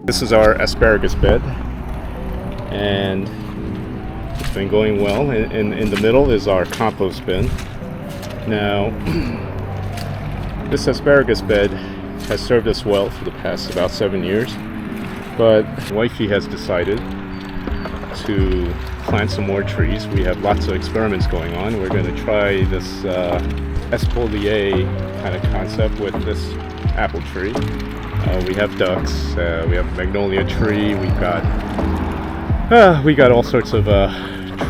This is our asparagus bed, and it's been going well. In the middle is our compost bin. Now, this asparagus bed has served us well for the past about 7 years, but wifey has decided to plant some more trees. We have lots of experiments going on. We're going to try this espalier kind of concept with this apple tree. We have ducks, we have a magnolia tree, we got all sorts of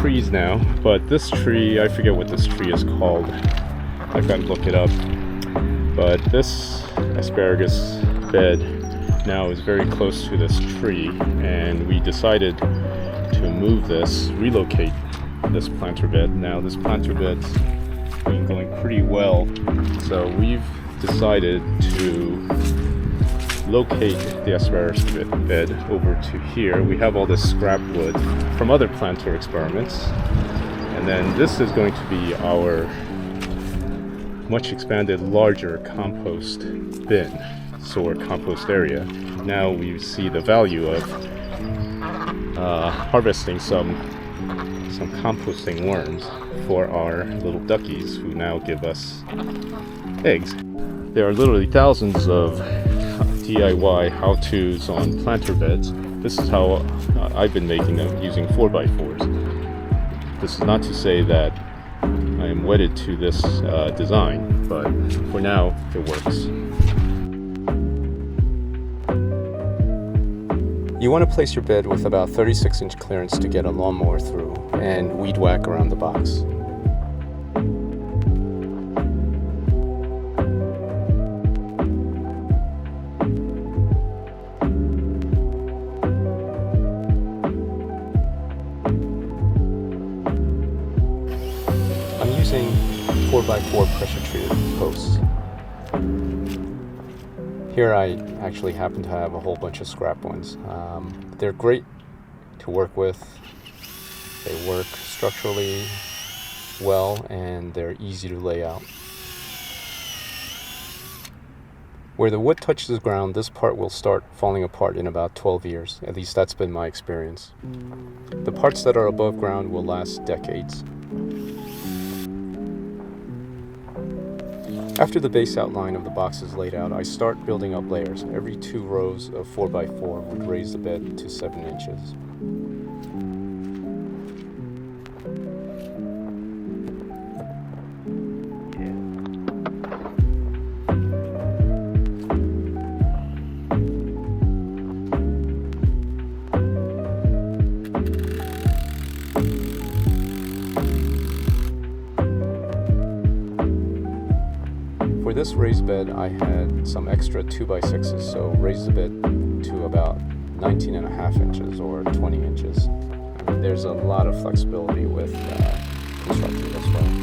trees now, but this tree, I forget what this tree is called. I've got to look it up. But this asparagus bed now is very close to this tree, and we decided to relocate this planter bed. Now this planter bed's been going pretty well, so we've decided to locate the asparagus bed over to here. We have all this scrap wood from other planter experiments, and then this is going to be our much expanded larger compost bin, or compost area. Now we see the value of harvesting some composting worms for our little duckies, who now give us eggs. There are literally thousands of DIY how-tos on planter beds. This is how I've been making them, using 4x4s. This is not to say that I am wedded to this design, but for now it works. You want to place your bed with about 36-inch clearance to get a lawnmower through and weed whack around the box. I'm using 4x4 pressure treated posts. Here I actually happen to have a whole bunch of scrap ones. They're great to work with. They work structurally well, and they're easy to lay out. Where the wood touches the ground, this part will start falling apart in about 12 years. At least that's been my experience. The parts that are above ground will last decades. After the base outline of the box is laid out, I start building up layers. Every 2 rows of 4x4 would raise the bed to 7 inches. For this raised bed, I had some extra 2x6s, so raised the bed to about 19.5 inches or 20 inches. I mean, there's a lot of flexibility with constructing this way.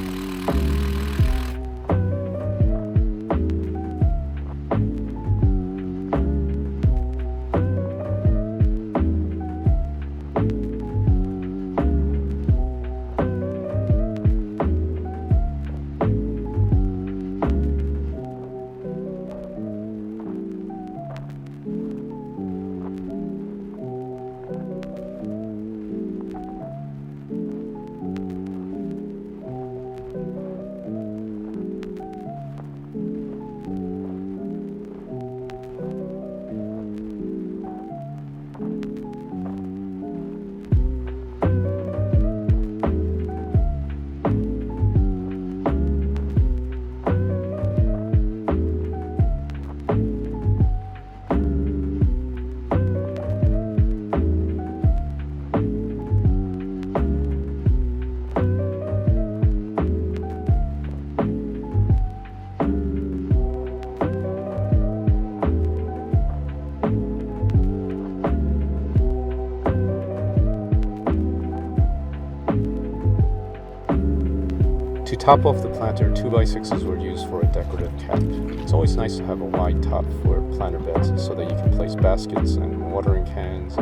To top off the planter, 2x6s were used for a decorative cap. It's always nice to have a wide top for planter beds so that you can place baskets and watering cans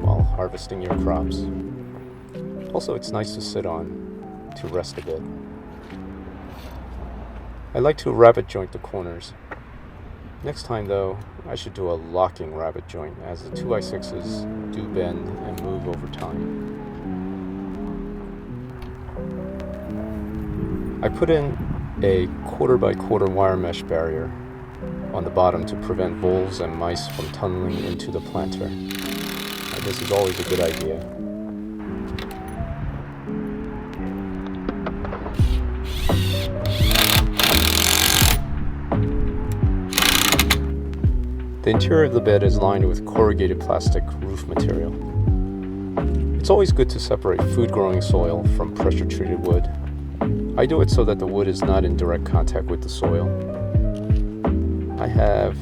while harvesting your crops. Also, it's nice to sit on to rest a bit. I like to rabbet joint the corners. Next time though, I should do a locking rabbet joint, as the 2x6s do bend and move over time. I put in a 1/4x1/4 wire mesh barrier on the bottom to prevent voles and mice from tunneling into the planter. This is always a good idea. The interior of the bed is lined with corrugated plastic roof material. It's always good to separate food-growing soil from pressure-treated wood. I do it so that the wood is not in direct contact with the soil. I have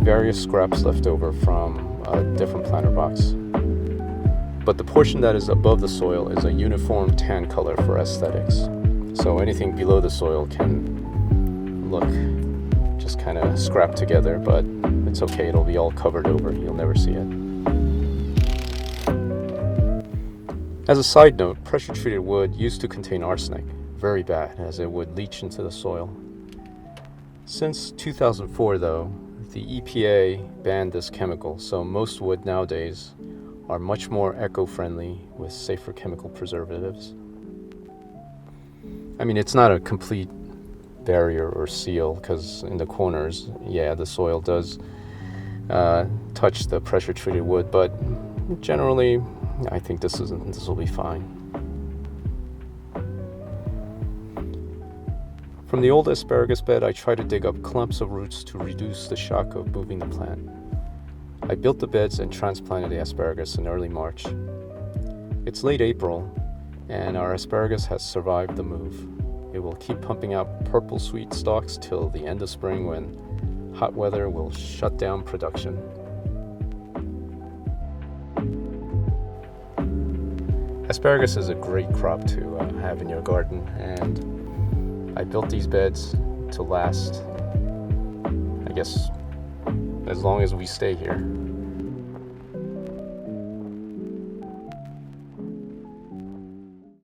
various scraps left over from a different planter box. But the portion that is above the soil is a uniform tan color for aesthetics. So anything below the soil can look just kind of scrapped together, but it's okay, it'll be all covered over, you'll never see it. As a side note, pressure-treated wood used to contain arsenic, very bad, as it would leach into the soil. Since 2004 though, the EPA banned this chemical, so most wood nowadays are much more eco-friendly with safer chemical preservatives. I mean, it's not a complete barrier or seal, because in the corners, yeah, the soil does touch the pressure-treated wood, but generally, I think this will be fine. From the old asparagus bed, I try to dig up clumps of roots to reduce the shock of moving the plant. I built the beds and transplanted the asparagus in early March. It's late April, and our asparagus has survived the move. It will keep pumping out purple sweet stalks till the end of spring, when hot weather will shut down production. Asparagus is a great crop to have in your garden, and I built these beds to last, I guess, as long as we stay here.